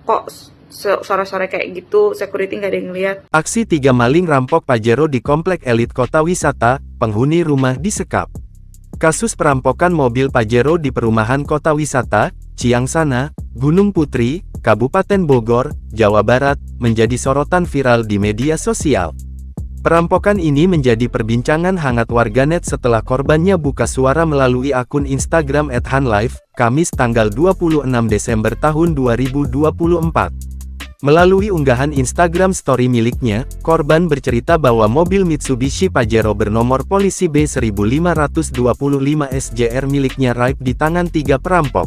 kok sore-sore kayak gitu, security nggak ada yang lihat. Aksi 3 maling rampok Pajero di Komplek Elit Kota Wisata, penghuni rumah disekap. Kasus perampokan mobil Pajero di perumahan Kota Wisata, Ciangsana, Gunung Putri, Kabupaten Bogor, Jawa Barat, menjadi sorotan viral di media sosial. Perampokan ini menjadi perbincangan hangat warganet setelah korbannya buka suara melalui akun Instagram @hanlive, Kamis tanggal 26 Desember tahun 2024. Melalui unggahan Instagram story miliknya, korban bercerita bahwa mobil Mitsubishi Pajero bernomor polisi B1525 SJR miliknya raib di tangan 3 perampok.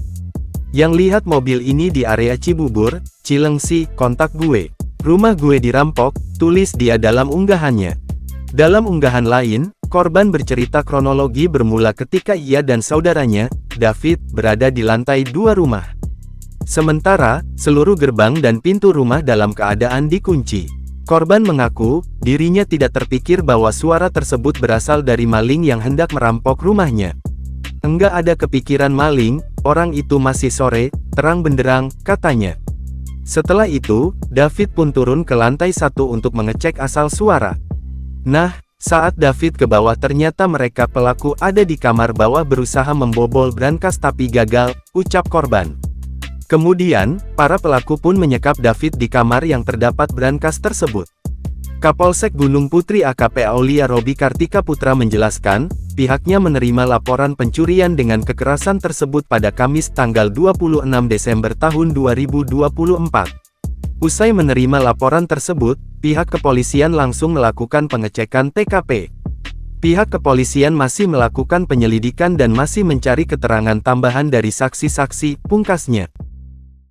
Yang lihat mobil ini di area Cibubur, Cilengsi, kontak gue. Rumah gue dirampok, tulis dia dalam unggahannya. Dalam unggahan lain, korban bercerita kronologi bermula ketika ia dan saudaranya, David, berada di lantai 2 rumah. Sementara, seluruh gerbang dan pintu rumah dalam keadaan dikunci. Korban mengaku, dirinya tidak terpikir bahwa suara tersebut berasal dari maling yang hendak merampok rumahnya. Enggak ada kepikiran maling, orang itu masih sore, terang benderang, katanya. Setelah itu, David pun turun ke lantai 1 untuk mengecek asal suara. Nah, saat David ke bawah ternyata mereka pelaku ada di kamar bawah berusaha membobol brankas tapi gagal, ucap korban. Kemudian, para pelaku pun menyekap David di kamar yang terdapat brankas tersebut. Kapolsek Gunung Putri AKP Aulia Robi Kartika Putra menjelaskan, pihaknya menerima laporan pencurian dengan kekerasan tersebut pada Kamis tanggal 26 Desember tahun 2024. Usai menerima laporan tersebut, pihak kepolisian langsung melakukan pengecekan TKP. Pihak kepolisian masih melakukan penyelidikan dan masih mencari keterangan tambahan dari saksi-saksi, pungkasnya.